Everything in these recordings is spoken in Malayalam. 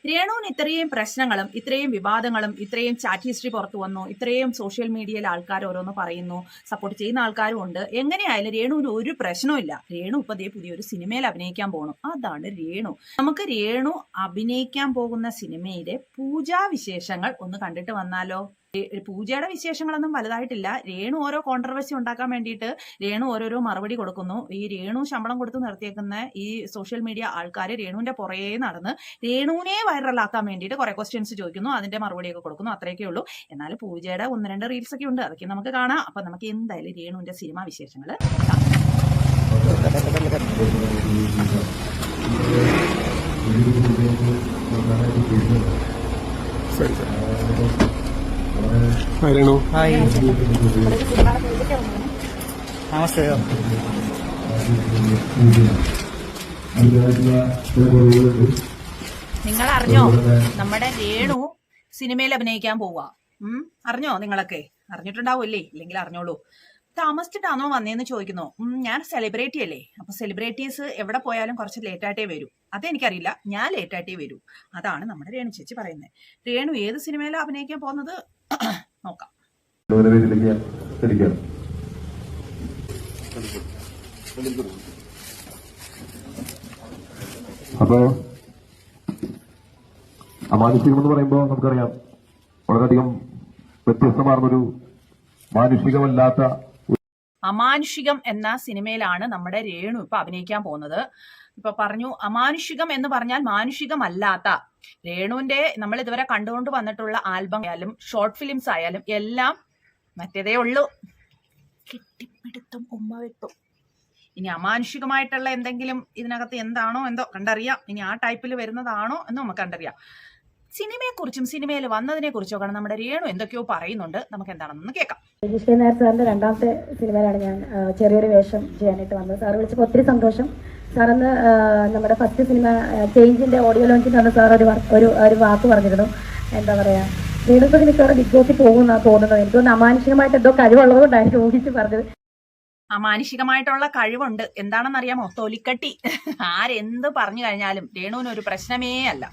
രേണുവിന് ഇത്രയും പ്രശ്നങ്ങളും ഇത്രയും വിവാദങ്ങളും ഇത്രയും ചാറ്റ് ഹിസ്റ്ററി പുറത്തു വന്നു, ഇത്രയും സോഷ്യൽ മീഡിയയിൽ ആൾക്കാർ ഓരോന്ന് പറയുന്നു, സപ്പോർട്ട് ചെയ്യുന്ന ആൾക്കാരും ഉണ്ട്. എങ്ങനെയായാലും രേണുവിന് ഒരു പ്രശ്നമില്ല. രേണു ഇപ്പൊ ദേ പുതിയൊരു സിനിമയിൽ അഭിനയിക്കാൻ പോകണം. അതാണ് രേണു. നമുക്ക് രേണു അഭിനയിക്കാൻ പോകുന്ന സിനിമയിലെ പൂജാവിശേഷങ്ങൾ ഒന്ന് കണ്ടിട്ട് വന്നാലോ? പൂജയുടെ വിശേഷങ്ങളൊന്നും വലുതായിട്ടില്ല. രേണു ഓരോ കോൺട്രവേഴ്സി ഉണ്ടാക്കാൻ വേണ്ടിയിട്ട് രേണു ഓരോരോ മറുപടി കൊടുക്കുന്നു. ഈ രേണു ശമ്പളം കൊടുത്ത് നിർത്തിയേക്കുന്ന ഈ സോഷ്യൽ മീഡിയ ആൾക്കാർ രേണുവിന്റെ പുറകെ നടന്ന് രേണുവിനെ വൈറലാക്കാൻ വേണ്ടിയിട്ട് കുറെ ക്വസ്റ്റ്യൻസ് ചോദിക്കുന്നു, അതിന്റെ മറുപടിയൊക്കെ കൊടുക്കുന്നു. അത്രയൊക്കെ ഉള്ളൂ. എന്നാൽ പൂജയുടെ 1-2 റീൽസ് ഒക്കെ ഉണ്ട്, അതൊക്കെ നമുക്ക് കാണാം. അപ്പൊ നമുക്ക് എന്തായാലും രേണുവിന്റെ സിനിമാ വിശേഷങ്ങൾ നമസ്തേ. നിങ്ങൾ അറിഞ്ഞോ നമ്മുടെ രേണു സിനിമയിൽ അഭിനയിക്കാൻ പോവാ? അറിഞ്ഞോ? നിങ്ങളൊക്കെ അറിഞ്ഞിട്ടുണ്ടാവുമല്ലേ? ഇല്ലെങ്കിൽ അറിഞ്ഞോളൂ. താമസിച്ചിട്ടാണോ വന്നേന്ന് ചോദിക്കുന്നു. ഞാൻ സെലിബ്രിറ്റി അല്ലേ, അപ്പൊ സെലിബ്രിറ്റീസ് എവിടെ പോയാലും കുറച്ച് ലേറ്റായിട്ടേ വരൂ. അതെനിക്കറിയില്ല, ഞാൻ ലേറ്റായിട്ടേ വരൂ. അതാണ് നമ്മുടെ രേണു ചേച്ചി പറയുന്നത്. രേണു ഏത് സിനിമയിലാണ് അഭിനയിക്കാൻ പോകുന്നത് നോക്കാം. അപ്പോ അമാനുഷികം എന്ന് പറയുമ്പോൾ നമുക്കറിയാം വളരെയധികം വ്യത്യസ്തമാർന്നൊരു മാനുഷികമല്ലാത്ത. അമാനുഷികം എന്ന സിനിമയിലാണ് നമ്മുടെ രേണു ഇപ്പൊ അഭിനയിക്കാൻ പോകുന്നത്. ഇപ്പൊ പറഞ്ഞു അമാനുഷികം എന്ന് പറഞ്ഞാൽ മാനുഷികമല്ലാത്ത. രേണുവിന്റെ നമ്മൾ ഇതുവരെ കണ്ടുകൊണ്ട് വന്നിട്ടുള്ള ആൽബം ആയാലും ഷോർട്ട് ഫിലിംസ് ആയാലും എല്ലാം മറ്റേതേ ഉള്ളൂ, കെട്ടിപ്പിടുത്തും ഉമ്മവെപ്പും. ഇനി അമാനുഷികമായിട്ടുള്ള എന്തെങ്കിലും ഇതിനകത്ത് എന്താണോ എന്തോ കണ്ടറിയാം. ഇനി ആ ടൈപ്പിൽ വരുന്നതാണോ എന്ന് നമുക്ക് കണ്ടറിയാം. സിനിമയെക്കുറിച്ചും സിനിമയിൽ വന്നതിനെ കുറിച്ചൊക്കെ നമ്മുടെ രേണു എന്തൊക്കെയോ പറയുന്നുണ്ട്. നമുക്ക് എന്താണെന്ന് കേൾക്കാം. രജിസ്റ്റർ നായർ സാറിന്റെ 2ാമത്തെ സിനിമയിലാണ് ഞാൻ ചെറിയൊരു വേഷം ചെയ്യാനായിട്ട് വന്നത്. സാർ വിളിച്ചപ്പോൾ ഒത്തിരി സന്തോഷം. സാറന്ന് നമ്മുടെ ഫസ്റ്റ് സിനിമ ചേഞ്ചിന്റെ ഓഡിയോ ലോഞ്ചിൽ വന്ന സാർ ഒരു വാക്ക് പറഞ്ഞിരുന്നു. എന്താ പറയാ, രേണുപ്പതി മിക്കവാറും ബിഗ് ബോസിൽ പോകുമെന്നാണ് തോന്നുന്നത്. എനിക്കൊന്ന് അമാനുഷികമായിട്ട് എന്തോ കഴിവുള്ളതുകൊണ്ടായിരിക്കും ഊഹിച്ച് പറഞ്ഞത്. അമാനുഷികമായിട്ടുള്ള കഴിവുണ്ട്. എന്താണെന്നറിയാമോ? തൊലിക്കട്ടി. ആരെന്ത് പറഞ്ഞു കഴിഞ്ഞാലും രേണുവിന് ഒരു പ്രശ്നമേ അല്ല.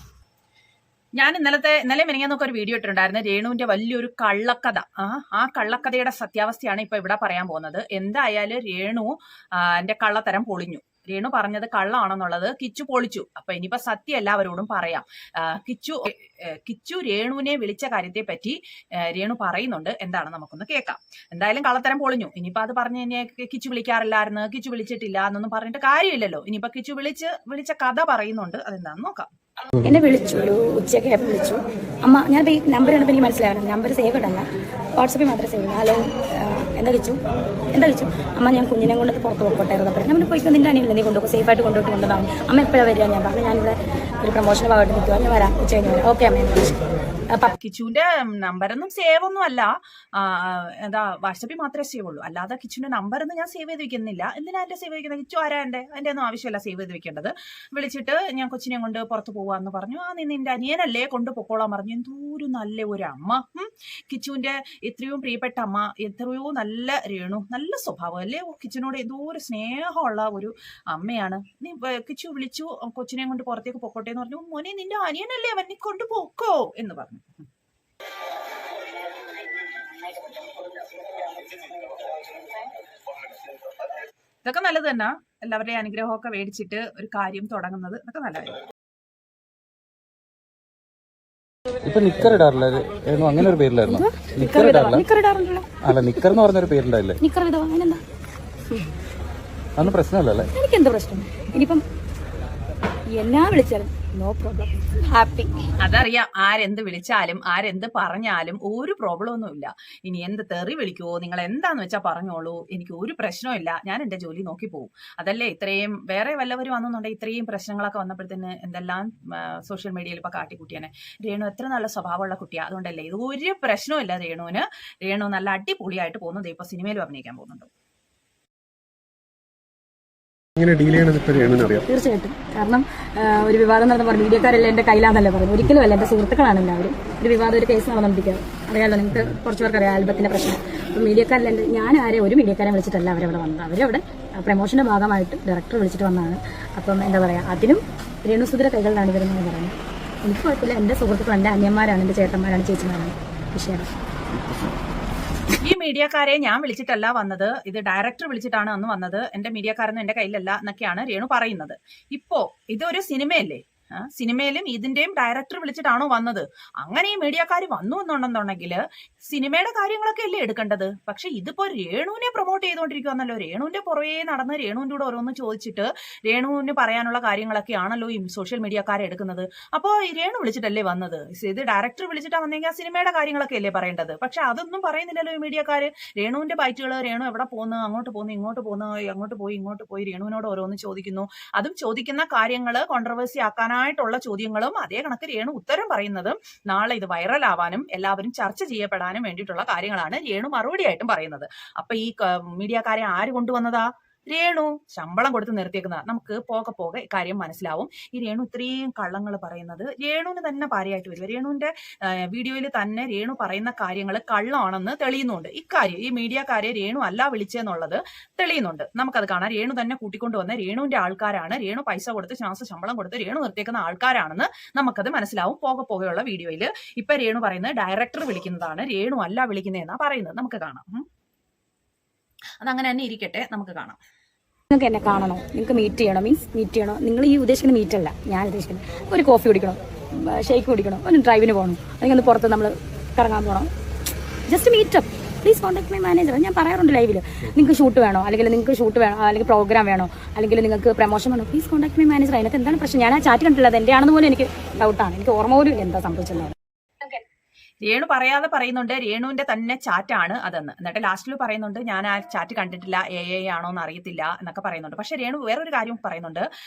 ഞാൻ ഇന്നലെ മെനിങ്ങാന്നൊക്കെ ഒരു വീഡിയോ ഇട്ടിട്ടുണ്ടായിരുന്നു, രേണുവിന്റെ വലിയൊരു കള്ളക്കഥ. ആ കള്ളക്കഥയുടെ സത്യാവസ്ഥയാണ് ഇപ്പൊ ഇവിടെ പറയാൻ പോകുന്നത്. എന്തായാലും രേണു എന്റെ കള്ളത്തരം പൊളിഞ്ഞു. രേണു പറഞ്ഞത് കള്ളാണെന്നുള്ളത് കിച്ചു പൊളിച്ചു. അപ്പൊ ഇനിയിപ്പോ സത്യം എല്ലാവരോടും പറയാം. കിച്ചു രേണുവിനെ വിളിച്ച കാര്യത്തെ പറ്റി രേണു പറയുന്നുണ്ട്. എന്താണ് നമുക്കൊന്ന് കേൾക്കാം. എന്തായാലും കള്ളത്തരം പൊളിഞ്ഞു. ഇനിയിപ്പോ അത് പറഞ്ഞു കഴിഞ്ഞാൽ കിച്ചു വിളിക്കാറില്ലായിരുന്നു, കിച്ചു വിളിച്ചിട്ടില്ല എന്നൊന്നും പറഞ്ഞിട്ട് കാര്യമില്ലല്ലോ. ഇനിയിപ്പോ കിച്ചു വിളിച്ച കഥ പറയുന്നുണ്ട്. അതെന്താണെന്ന് നോക്കാം. എന്നെ വിളിച്ചു, ഒരു ഉച്ചയ്ക്ക് വിളിച്ചു. അമ്മ ഞാൻ ഈ നമ്പർ കണ്ടപ്പോൾ എനിക്ക് മനസ്സിലായിരുന്നു നമ്പർ സേവ് ഇടല്ല, വാട്സപ്പിൽ മാത്രമേ സേവ് ഇല്ല. ഹലോ എന്താ കിച്ചു അമ്മ, ഞാൻ കുഞ്ഞിനെ കൊണ്ട് പുറത്ത് പോയിട്ടായിരുന്നു. അപ്പോൾ നമ്മൾ പോയിക്കോ, നിന്റെ അനിയല്ലേ നീ കൊണ്ടുപോകും, സേഫായിട്ട് കൊണ്ടുപോകുന്നതാണ്. അമ്മ എപ്പോഴാണ് വരിക? ഞാൻ പറഞ്ഞു ഞാനിവിടെ ഒരു പ്രൊമോഷൻ്റെ ഭാഗമായിട്ട് നിൽക്കുക, ഞാൻ വരാം ഉച്ച കഴിഞ്ഞ് വരാം. ഓക്കെ അമ്മ എന്ന് വിളിച്ചു. കിച്ചുവിന്റെ നമ്പറൊന്നും സേവ് ഒന്നും അല്ല, എന്താ വാട്സപ്പിൽ മാത്രമേ സേവ് ഉള്ളൂ. അല്ലാതെ കിച്ചുവിന്റെ നമ്പർ ഒന്നും ഞാൻ സേവ് ചെയ്ത് വെക്കുന്നില്ല. എന്തിനാ എന്റെ സേവ് ചെയ്ക്കുന്നത്? കിച്ചു ആരാ എന്റെ ഒന്നും ആവശ്യമില്ല സേവ് ചെയ്ത് വെക്കേണ്ടത്. വിളിച്ചിട്ട് ഞാൻ കൊച്ചിനെ കൊണ്ട് പുറത്ത് പോവാന്ന് പറഞ്ഞു. നിന്റെ അനിയനല്ലേ കൊണ്ട് പൊക്കോളാൻ പറഞ്ഞു. എന്തോരു നല്ല ഒരു അമ്മ, കിച്ചുവിന്റെ എത്രയോ പ്രിയപ്പെട്ട അമ്മ, എത്രയോ നല്ല രേണു, നല്ല സ്വഭാവം അല്ലേ. കിച്ചുവിനോട് എന്തോ ഒരു സ്നേഹമുള്ള ഒരു അമ്മയാണ്. നീ കിച്ചു വിളിച്ചു, കൊച്ചിനെ കൊണ്ട് പുറത്തേക്ക് പൊക്കോട്ടെ എന്ന് പറഞ്ഞു. മോനെ നിന്റെ അനിയനല്ലേ, അവൻ നീ കൊണ്ട് പൊക്കോ എന്ന് പറഞ്ഞു. ഇതൊക്കെ നല്ലത് തന്നെ. എല്ലാവരുടെയും അനുഗ്രഹമൊക്കെ മേടിച്ചിട്ട് ഒരു കാര്യം തുടങ്ങുന്നത് ഇതൊക്കെ നല്ലതായിരുന്നു. ഇപ്പൊ നിക്കർ ഇടാറില്ല, അങ്ങനെ ഒരു പേരിലായിരുന്നു. നിക്കർ ഇടാറില്ല. അല്ല, നിക്കർ എന്ന് പറഞ്ഞൊരു പേരുണ്ടായില്ലേ? അതൊന്നും പ്രശ്നമല്ലേ? എനിക്കെന്താ പ്രശ്നം? ഇനിയിപ്പം എന്നാ വിളിച്ചാലും നോ പ്രോബ്ലം, ഹാപ്പി. അതറിയാം, ആരെന്ത് വിളിച്ചാലും ആരെന്ത് പറഞ്ഞാലും ഒരു പ്രോബ്ലം ഒന്നുമില്ല. ഇനി എന്ത് തെറി വിളിക്കുവോ, നിങ്ങൾ എന്താന്ന് വെച്ചാൽ പറഞ്ഞോളൂ, എനിക്ക് ഒരു പ്രശ്നമില്ല. ഞാൻ എന്റെ ജോലി നോക്കി പോകും. അതല്ലേ ഇത്രയും വേറെ വല്ലവരും വന്നെന്നുണ്ടെങ്കിൽ ഇത്രയും പ്രശ്നങ്ങളൊക്കെ വന്നപ്പോഴത്തേന് എന്തെല്ലാം സോഷ്യൽ മീഡിയയിൽ ഇപ്പൊ കാട്ടിക്കുട്ടിയാണ്. രേണു എത്ര നല്ല സ്വഭാവമുള്ള കുട്ടിയാണ്. അതുകൊണ്ടല്ലേ ഇത് ഒരു പ്രശ്നമില്ല രേണുവിന്. രേണു നല്ല അടിപൊളിയായിട്ട് പോകുന്നത്. ഇപ്പൊ സിനിമയിലും അഭിനയിക്കാൻ പോകുന്നുണ്ട്. തീർച്ചയായിട്ടും. കാരണം ഒരു വിവാദം നടന്നു പറഞ്ഞു, മീഡിയക്കാരെല്ലാം എന്റെ കയ്യിലാന്നല്ലേ പറഞ്ഞു. ഒരിക്കലും അല്ല, എന്റെ സുഹൃത്തുക്കളാണ് എല്ലാവരും. ഒരു വിവാദം, ഒരു കേസ് നടന്നുകൊണ്ടിരിക്കുക. അറിയാമല്ലോ, നിങ്ങൾക്ക് കുറച്ച് പേർക്ക് അറിയാം ആൽബത്തിന്റെ പ്രശ്നം. അപ്പം മീഡിയക്കാരെല്ലാം, ഞാൻ ഒരു മീഡിയക്കാരെ വിളിച്ചിട്ടല്ല അവരവിടെ വന്നത്. അവരവിടെ പ്രമോഷന്റെ ഭാഗമായിട്ട് ഡയറക്ടർ വിളിച്ചിട്ട് വന്നതാണ്. അപ്പം എന്താ പറയാ, അതിനും രേണുസുധര കൈകളിലാണ് വരുന്നതെന്ന് പറയുന്നത്. എനിക്ക് കുഴപ്പമില്ല. എൻ്റെ സുഹൃത്തുക്കൾ, എൻ്റെ അന്യന്മാരാണ്, എൻ്റെ ചേട്ടന്മാരാണ്, ചേച്ചിമാരാണ് വിഷയം. ഈ മീഡിയക്കാരെ ഞാൻ വിളിച്ചിട്ടല്ല വന്നത്, ഇത് ഡയറക്ടർ വിളിച്ചിട്ടാണ് അന്ന് വന്നത്. എന്റെ മീഡിയക്കാരൊന്നും എന്റെ കയ്യിലല്ല എന്നൊക്കെയാണ് രേണു പറയുന്നത്. ഇപ്പോ ഇതൊരു സിനിമയല്ലേ, സിനിമയിലും ഇതിന്റെയും ഡയറക്ടർ വിളിച്ചിട്ടാണോ വന്നത്? അങ്ങനെ ഈ മീഡിയക്കാർ വന്നു എന്നുണ്ടെന്നുണ്ടെങ്കിൽ സിനിമയുടെ കാര്യങ്ങളൊക്കെ അല്ലേ എടുക്കേണ്ടത്? പക്ഷെ ഇതിപ്പോ രേണുവിനെ പ്രൊമോട്ട് ചെയ്തുകൊണ്ടിരിക്കുകയാണല്ലോ. രേണുവിന്റെ പുറകെ നടന്ന് രേണുവിന്റെ കൂടെ ഓരോന്ന് ചോദിച്ചിട്ട് രേണുവിന് പറയാനുള്ള കാര്യങ്ങളൊക്കെ ആണല്ലോ ഈ സോഷ്യൽ മീഡിയക്കാരെ എടുക്കുന്നത്. അപ്പോൾ ഈ രേണു വിളിച്ചിട്ടല്ലേ വന്നത്? ഇത് ഡയറക്ടർ വിളിച്ചിട്ടാ വന്നെങ്കിൽ ആ സിനിമയുടെ കാര്യങ്ങളൊക്കെ അല്ലേ പറയേണ്ടത്? പക്ഷെ അതൊന്നും പറയുന്നില്ലല്ലോ ഈ മീഡിയക്കാര്. രേണുവിന്റെ ബൈറ്റുകൾ, രേണു എവിടെ പോകുന്നു, അങ്ങോട്ട് പോകുന്നു, ഇങ്ങോട്ട് പോകുന്നു, അങ്ങോട്ട് പോയി ഇങ്ങോട്ട് പോയി രേണുവിനോട് ഓരോന്ന് ചോദിക്കുന്നു. അതും ചോദിക്കുന്ന കാര്യങ്ങൾ കോൺട്രവേഴ്സി ആക്കാനായിട്ടുള്ള ചോദ്യങ്ങളും അതേ കണക്ക് രേണു ഉത്തരം പറയുന്നതും നാളെ ഇത് വൈറൽ ആവാനും എല്ലാവരും ചർച്ച ചെയ്യപ്പെടാനും വേണ്ടിയിട്ടുള്ള കാര്യങ്ങളാണ് രേണു മറുപടിയായിട്ടും പറയുന്നത്. അപ്പൊ ഈ മീഡിയക്കാരെ ആര് കൊണ്ടുവന്നതാ? രേണു ശമ്പളം കൊടുത്ത് നിർത്തിയേക്കുന്ന. നമുക്ക് പോകെ പോകെ കാര്യം മനസ്സിലാവും. ഈ രേണു ഇത്രയും കള്ളങ്ങൾ പറയുന്നത് രേണുവിന് തന്നെ പാരയായിട്ട് വരും. രേണുവിന്റെ വീഡിയോയിൽ തന്നെ രേണു പറയുന്ന കാര്യങ്ങൾ കള്ളമാണെന്ന് തെളിയുന്നുണ്ട്. ഇക്കാര്യം ഈ മീഡിയക്കാരെ രേണു അല്ല വിളിച്ചെന്നുള്ളത് തെളിയുന്നുണ്ട്. നമുക്കത് കാണാം. രേണു തന്നെ കൂട്ടിക്കൊണ്ടുവന്ന രേണുവിന്റെ ആൾക്കാരാണ്, രേണു പൈസ കൊടുത്ത് ശമ്പളം കൊടുത്ത് രേണു നിർത്തിയേക്കുന്ന ആൾക്കാരാണെന്ന് നമുക്കത് മനസ്സിലാവും പോകെ പോകെയുള്ള വീഡിയോയിൽ. ഇപ്പൊ രേണു പറയുന്നത് ഡയറക്ടർ വിളിക്കുന്നതാണ്, രേണു അല്ല വിളിക്കുന്നതെന്നാ പറയുന്നത്. നമുക്ക് കാണാം. അതങ്ങനെ തന്നെ ഇരിക്കട്ടെ, നമുക്ക് കാണാം. നിങ്ങൾക്ക് എന്നെ കാണണോ, നിങ്ങൾക്ക് മീറ്റ് ചെയ്യണോ, മീറ്റ് ചെയ്യണോ, നിങ്ങൾ ഈ ഉദ്ദേശിക്കുന്ന മീറ്റ് അല്ല ഞാൻ ഉദ്ദേശിക്കുന്നത്. ഒരു കോഫി കുടിക്കണോ, ഷേക്ക് കുടിക്കണോ, ഒരു ഡ്രൈവിന് പോകണം, അല്ലെങ്കിൽ ഒന്ന് പുറത്ത് നമ്മൾ കറങ്ങാൻ പോകണം, just meetup, please contact my manager. ഞാൻ പറയാറുണ്ട് ലൈവിൽ, നിങ്ങൾക്ക് ഷൂട്ട് വേണോ, അല്ലെങ്കിൽ നിങ്ങൾക്ക് ഷൂട്ട് വേണോ, അല്ലെങ്കിൽ പ്രോഗ്രാം വേണോ, അല്ലെങ്കിൽ നിങ്ങൾക്ക് പ്രൊമോഷൻ വേണോ, പ്ലീസ് കോൺടാക്ട് മൈ മാനേജർ. അതിനകത്ത് എന്താണ് പ്രശ്നം? ഞാൻ ആ ചാറ്റ് കണ്ടിട്ടില്ല, അത് എൻ്റെ ആണെന്ന് പോലും എനിക്ക് ഡൗട്ടാണ്. എനിക്ക് ഓർമ്മ പോലും ഇല്ല എന്താ സംഭവിച്ചത്. രേണു പറയാതെ പറയുന്നുണ്ട് രേണുവിന്റെ തന്നെ ചാറ്റാണ് അതെന്ന്. എന്നിട്ട് ലാസ്റ്റിൽ പറയുന്നുണ്ട് ഞാൻ ആ ചാറ്റ് കണ്ടിട്ടില്ല, ആണോ എന്ന് അറിയത്തില്ല എന്നൊക്കെ പറയുന്നുണ്ട്. പക്ഷെ രേണു വേറൊരു കാര്യം പറയുന്നുണ്ട്,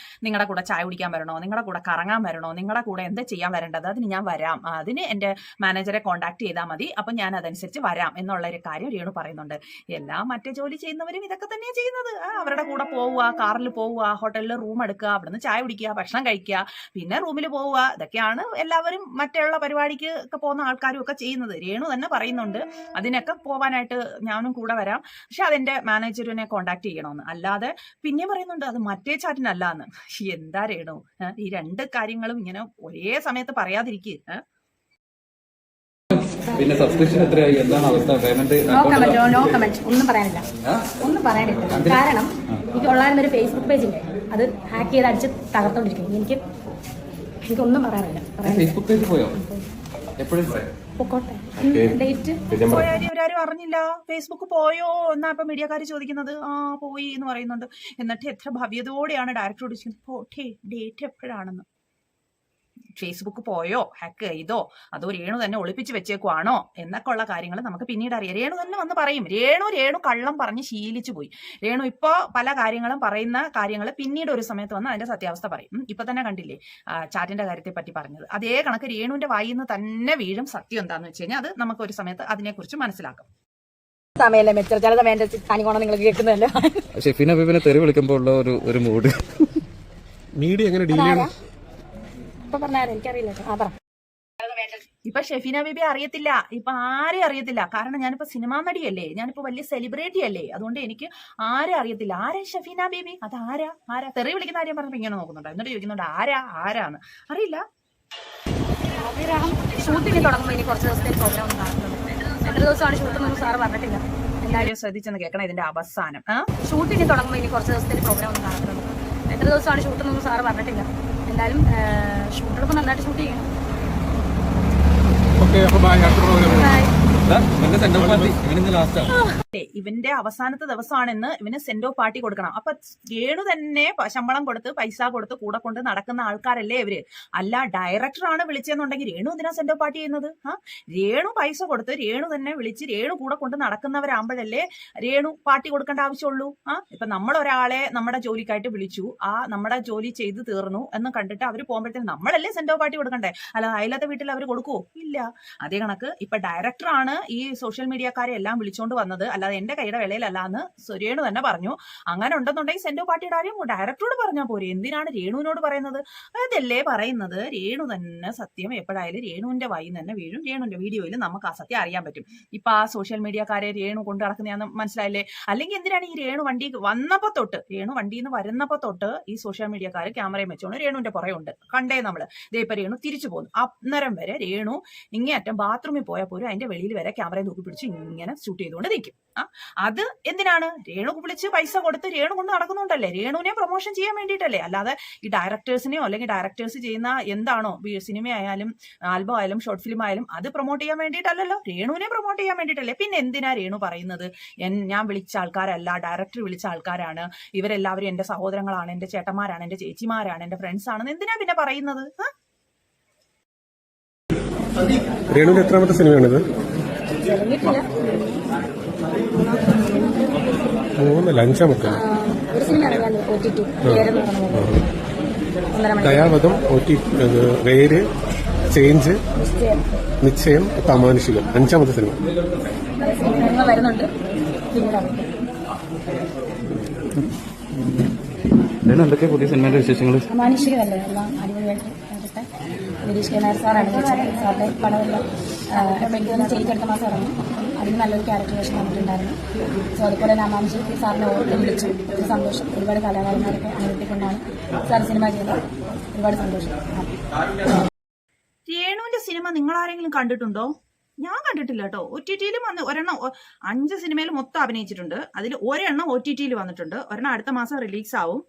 നിങ്ങളുടെ കൂടെ ചായ കുടിക്കാൻ വരണോ, നിങ്ങളുടെ കൂടെ കറങ്ങാൻ വരണോ, നിങ്ങളുടെ കൂടെ എന്താ ചെയ്യാൻ വരേണ്ടത്, അതിന് ഞാൻ വരാം, അതിന് എൻ്റെ മാനേജറെ കോൺടാക്ട് ചെയ്താൽ മതി, അപ്പം ഞാൻ അതനുസരിച്ച് വരാം എന്നുള്ള ഒരു കാര്യം രേണു പറയുന്നുണ്ട്. എല്ലാ മറ്റേ ജോലി ചെയ്യുന്നവരും ഇതൊക്കെ തന്നെയാണ് ചെയ്യുന്നത്. അവരുടെ കൂടെ പോവുക, കാറിൽ പോവുക, ഹോട്ടലിൽ റൂം എടുക്കുക, അവിടുന്ന് ചായ കുടിക്കുക, ഭക്ഷണം കഴിക്കുക, പിന്നെ റൂമിൽ പോവുക, ഇതൊക്കെയാണ് എല്ലാവരും മറ്റുള്ള പരിപാടിക്ക് ഒക്കെ പോകുന്ന ആൾക്കാരും ഒക്കെ ചെയ്യുന്നത്. രേണു തന്നെ പറയുന്നുണ്ട് അതിനൊക്കെ പോവാനായിട്ട് ഞാനും കൂടെ വരാം, പക്ഷെ അതെന്റെ മാനേജറിനെ കോണ്ടാക്ട് ചെയ്യണമെന്ന്. അല്ലാതെ പിന്നെ പറയുന്നുണ്ട് അത് മറ്റേ ചാറ്റിനല്ല എന്ന്. എന്താ രേണു, ഈ രണ്ട് കാര്യങ്ങളും ഇങ്ങനെ ഒരേ സമയത്ത് പറയാതിരിക്കുക. പിന്നെ സബ്സ്ക്രിപ്ഷൻ എത്രയായി, എന്താണ് അവസ്ഥ, പേയ്മെന്റ്? നോ കമന്റ്, ഒന്നും പറയാനില്ല. കാരണം എനിക്ക് ഉള്ളായിരുന്ന ഒരു ഫേസ്ബുക്ക് പേജില്ലേ, അത് ഹാക്ക് ചെയ്ത് അടിച്ച് തകർത്തോണ്ടിരിക്കും. എനിക്കൊന്നും പറയാനില്ല. ഫേസ്ബുക്ക് പേജ് പോയോ? എപ്പോഴും ഇവരാരും അറിഞ്ഞില്ല ഫേസ്ബുക്ക് പോയോ എന്നാ ഇപ്പൊ മീഡിയക്കാർ ചോദിക്കുന്നത്. പോയി എന്ന് പറയുന്നുണ്ട്. എന്നിട്ട് എത്ര ഭവ്യതയോടെയാണ് ഡയറക്ടർ ചോദിക്കുന്നത് ഡേറ്റ് എപ്പോഴാണെന്ന്. ഫേസ്ബുക്ക് പോയോ, ഹാക്ക് ചെയ്തോ, അതോ രേണു തന്നെ ഒളിപ്പിച്ച് വെച്ചേക്കുവാണോ എന്നൊക്കെ ഉള്ള കാര്യങ്ങൾ നമുക്ക് പിന്നീട് അറിയാം. രേണു തന്നെ വന്ന് പറയും. രേണു കള്ളം പറഞ്ഞ് ശീലിച്ചു പോയി. രേണു ഇപ്പോൾ പല കാര്യങ്ങളും പറയുന്ന കാര്യങ്ങൾ പിന്നീട് ഒരു സമയത്ത് വന്ന് അതിന്റെ സത്യാവസ്ഥ പറയും. ഇപ്പൊ തന്നെ കണ്ടില്ലേ ചാറ്റിന്റെ കാര്യത്തെ പറ്റി പറഞ്ഞത്, അതേ കണക്ക് രേണുവിന്റെ വായിൽ നിന്ന് തന്നെ വീഴും സത്യം എന്താന്ന് വെച്ച് കഴിഞ്ഞാൽ അത് നമുക്ക് ഒരു സമയത്ത് അതിനെക്കുറിച്ച് മനസ്സിലാക്കാം. ഷെഫീന ബീബിനെ തെറി വിളിക്കുമ്പോൾ ഉള്ള ഒരു മൂഡ് മീഡിയ എങ്ങനെ ഡീൽ ചെയ്യണം? ഇപ്പൊ ഷെഫീന ബേബി അറിയത്തില്ല, ഇപ്പൊ ആരെയും അറിയത്തില്ല. കാരണം ഞാനിപ്പോ സിനിമാ നടിയല്ലേ, ഞാനിപ്പോ വലിയ സെലിബ്രിറ്റി അല്ലേ, അതുകൊണ്ട് എനിക്ക് ആരെ അറിയത്തില്ല. ആരാ ഷെഫീന ബേബി? അത് ആരാ തെറി വിളിക്കുന്ന കാര്യം പറഞ്ഞപ്പോ ഇങ്ങനെ നോക്കുന്നുണ്ട്. എന്നിട്ട് ചോദിക്കുന്നുണ്ട് ആരാന്ന് അറിയില്ല. ഷൂട്ടിന് തുടങ്ങുമ്പോൾ ഇനി കുറച്ച് ദിവസത്തെ പ്രോഗ്രാം ഒന്നും നടക്കുന്നുണ്ട്. എത്ര ദിവസമാണ് ഷൂട്ട് സാറ് പറഞ്ഞിട്ടില്ല. എല്ലാവരും ശ്രദ്ധിച്ചെന്ന് കേൾക്കണം ഇതിന്റെ അവസാനം. ഷൂട്ടിന് തുടങ്ങുമ്പോൾ ഇനി കുറച്ച് ദിവസത്തെ പ്രോഗ്രാം ഒന്നും നടക്കുന്നുണ്ട്. എത്ര ദിവസമാണ് ഷൂട്ടൊന്നും സാറ് പറഞ്ഞിട്ടില്ല. എന്തായാലും ഷൂട്ടിലൊക്കെ നന്നായിട്ട് ഷൂട്ട് ചെയ്യണം. ഇവന്റെ അവസാനത്തെ ദിവസമാണെന്ന് ഇവന് സെന്റ് ഓഫ് പാർട്ടി കൊടുക്കണം. അപ്പൊ രേണു തന്നെ ശമ്പളം കൊടുത്ത് പൈസ കൊടുത്ത് കൂടെ കൊണ്ട് നടക്കുന്ന ആൾക്കാരല്ലേ ഇവര്. അല്ല ഡയറക്ടറാണ് വിളിച്ചെന്നുണ്ടെങ്കിൽ രേണു എന്തിനാ സെന്റ് ഓഫ് പാർട്ടി ചെയ്യുന്നത്? രേണു പൈസ കൊടുത്ത് രേണു തന്നെ വിളിച്ച് രേണു കൂടെ കൊണ്ട് നടക്കുന്നവരാകുമ്പോഴല്ലേ രേണു പാർട്ടി കൊടുക്കേണ്ട ആവശ്യമുള്ളൂ. ഇപ്പൊ നമ്മളൊരാളെ നമ്മുടെ ജോലിക്കായിട്ട് വിളിച്ചു, നമ്മുടെ ജോലി ചെയ്ത് തീർന്നു എന്ന് കണ്ടിട്ട് അവർ പോകുമ്പോഴത്തേക്കും നമ്മളല്ലേ സെന്റ് ഓഫ് പാർട്ടി കൊടുക്കണ്ടേ? അല്ല അയലത്തെ വീട്ടിൽ അവർ കൊടുക്കുവോ? ഇല്ല. അതേ കണക്ക് ഇപ്പൊ ഡയറക്ടറാണ് ഈ സോഷ്യൽ മീഡിയക്കാരെ എല്ലാം വിളിച്ചോണ്ട് വന്നത്, അല്ലാതെ എന്റെ കൈയുടെ വിലയിലല്ല എന്ന് രേണു തന്നെ പറഞ്ഞു. അങ്ങനെ ഉണ്ടെന്നുണ്ടെങ്കിൽ സെന്റോ പാർട്ടിയുടെ ആരും ഡയറക്ടറോട് പറഞ്ഞാൽ പോരെ, എന്തിനാണ് രേണുവിനോട് പറയുന്നത്? അതല്ലേ പറയുന്നത്. രേണു തന്നെ സത്യം എപ്പോഴായാലും രേണുവിന്റെ വായിൽ തന്നെ വീഴും. രേണുവിന്റെ വീഡിയോയിൽ നമുക്ക് ആ സത്യം അറിയാൻ പറ്റും. ഇപ്പൊ ആ സോഷ്യൽ മീഡിയക്കാരെ രേണു കൊണ്ടു നടക്കുന്നതാന്ന് മനസ്സിലായില്ലേ? അല്ലെങ്കിൽ എന്തിനാണ് ഈ രേണു വണ്ടി വന്നപ്പോ തൊട്ട്, രേണു വണ്ടിയിൽ നിന്ന് വരുന്നപ്പോ തൊട്ട് ഈ സോഷ്യൽ മീഡിയക്കാർ ക്യാമറയും വെച്ചോണ്ട് രേണുവിന്റെ പുറയുണ്ട്. കണ്ടേ നമ്മള് ദേ ഇപ്പൊ രേണു തിരിച്ചു പോകുന്നു. അന്നേരം വരെ രേണു ഇങ്ങേറ്റം ബാത്റൂമിൽ പോയാൽ പോലും അതിന്റെ വെളിയിൽ വരെ ക്യാമറയെ തൂക്കി പിടിച്ച് ഇങ്ങനെ ഷൂട്ട് ചെയ്തുകൊണ്ട് നിൽക്കും. അത് എന്തിനാണ്? രേണു വിളിച്ച് പൈസ കൊടുത്ത് രേണു കൊണ്ട് നടക്കുന്നുണ്ടല്ലേ, രേണുവിനെ പ്രൊമോഷൻ ചെയ്യാൻ വേണ്ടിയിട്ടല്ലേ. അല്ലാതെ ഈ ഡയറക്ടേഴ്സിനെയോ അല്ലെങ്കിൽ ഡയറക്ടേഴ്സ് ചെയ്യുന്ന എന്താണോ സിനിമ ആയാലും ആൽബം ആയാലും ഷോർട്ട് ഫിലിം ആയാലും അത് പ്രൊമോട്ട് ചെയ്യാൻ വേണ്ടിയിട്ടല്ലല്ലോ, രേണുവിനെ പ്രൊമോട്ട് ചെയ്യാൻ വേണ്ടിയിട്ടല്ലേ. പിന്നെ എന്തിനാ രേണു പറയുന്നത് ഞാൻ വിളിച്ച ആൾക്കാരല്ല, ഡയറക്ടർ വിളിച്ച ആൾക്കാരാണ്, ഇവരെല്ലാവരും എന്റെ സഹോദരങ്ങളാണ്, എന്റെ ചേട്ടന്മാരാണ്, എന്റെ ചേച്ചിമാരാണ്, എന്റെ ഫ്രണ്ട്സ് ആണെന്ന് എന്തിനാ പിന്നെ പറയുന്നത്? രേണുവിന്റെ എത്രാമത്തെ സിനിമയാണിത്? മൂന്നല്ല, അഞ്ചാമത്തെ. ദയാവധം, വേര്, ചേഞ്ച്, നിശ്ചയം, അമാനുഷികം, അഞ്ചാമത്തെ സിനിമ. എന്തൊക്കെയാ പുതിയ സിനിമയുടെ വിശേഷങ്ങൾ? അമാനുഷികമല്ലേ, എല്ലാം അടിപൊളിയായിട്ട് ഗിരീഷ് കെ നായർ സാറാണ് സാറിന്റെ പടമെല്ലാം എനിക്ക് തന്നെ ചെയ്തെടുത്ത മാസം ഇറങ്ങി. അതിന് നല്ലൊരു ക്യാരക്ടറേഷൻ വന്നിട്ടുണ്ടായിരുന്നു. സോ അതുപോലെ തന്നെ അമാനുഷിക സാറിനെ ഓർത്ത് വിളിച്ചു. ഒരു സന്തോഷം. ഒരുപാട് കലാകാരന്മാരൊക്കെ അനുഭവിക്കൊണ്ടാണ് സാർ സിനിമ ചെയ്യുന്നത്. ഒരുപാട് സന്തോഷം. രേണുവിന്റെ സിനിമ നിങ്ങൾ ആരെങ്കിലും കണ്ടിട്ടുണ്ടോ? ഞാൻ കണ്ടിട്ടില്ല കേട്ടോ. OTT-യിലും വന്ന് ഒരെണ്ണം 5 സിനിമയിൽ മൊത്തം അഭിനയിച്ചിട്ടുണ്ട്. അതിൽ ഒരെണ്ണം OTT-യിൽ വന്നിട്ടുണ്ട്. ഒരെണ്ണം അടുത്ത മാസം റിലീസ് ആവും.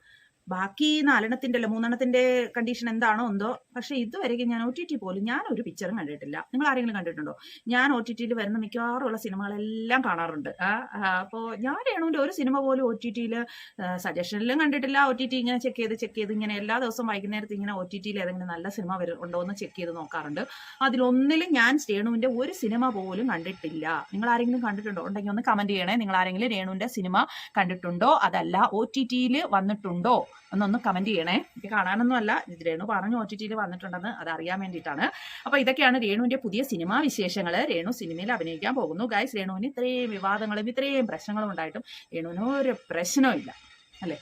ബാക്കി 3 കണ്ടീഷൻ എന്താണോ എന്തോ. പക്ഷെ ഇതുവരെയ്ക്കും ഞാൻ OTT പോലും ഞാൻ ഒരു പിക്ചറും കണ്ടിട്ടില്ല. നിങ്ങൾ ആരെങ്കിലും കണ്ടിട്ടുണ്ടോ? ഞാൻ OTT-യിൽ വരുന്ന മിക്കവാറുമുള്ള സിനിമകളെല്ലാം കാണാറുണ്ട്. അപ്പോൾ ഞാൻ രേണുവിന്റെ ഒരു സിനിമ പോലും OTT-യിൽ സജഷനിലും കണ്ടിട്ടില്ല. OTT ഇങ്ങനെ ചെക്ക് ചെയ്ത് ഇങ്ങനെ എല്ലാ ദിവസവും വൈകുന്നേരത്ത് ഇങ്ങനെ OTT-യിൽ ഏതെങ്കിലും നല്ല സിനിമ ഉണ്ടോ എന്ന് ചെക്ക് ചെയ്ത് നോക്കാറുണ്ട്. അതിലൊന്നിലും ഞാൻ രേണുവിന്റെ ഒരു സിനിമ പോലും കണ്ടിട്ടില്ല. നിങ്ങൾ ആരെങ്കിലും കണ്ടിട്ടുണ്ടോ? ഉണ്ടെങ്കിൽ ഒന്ന് കമന്റ് ചെയ്യണേ. നിങ്ങൾ ആരെങ്കിലും രേണുവിന്റെ സിനിമ കണ്ടിട്ടുണ്ടോ? അതല്ല OTT-യിൽ വന്നിട്ടുണ്ടോ എന്നൊന്ന് കമന്റ് ചെയ്യണേ. എനിക്ക് കാണാനൊന്നും അല്ല, രേണു പറഞ്ഞു OTT-യിൽ വന്നിട്ടുണ്ടെന്ന്, അത് അറിയാൻ വേണ്ടിയിട്ടാണ്. അപ്പൊ ഇതൊക്കെയാണ് രേണുവിന്റെ പുതിയ സിനിമാ വിശേഷങ്ങൾ. രേണു സിനിമയിൽ അഭിനയിക്കാൻ പോകുന്നു ഗൈസ്. രേണുവിന് ഇത്രയും വിവാദങ്ങളും ഇത്രയും പ്രശ്നങ്ങളും ഉണ്ടായിട്ടും രേണുവിന് ഒരു പ്രശ്നവും ഇല്ല അല്ലേ?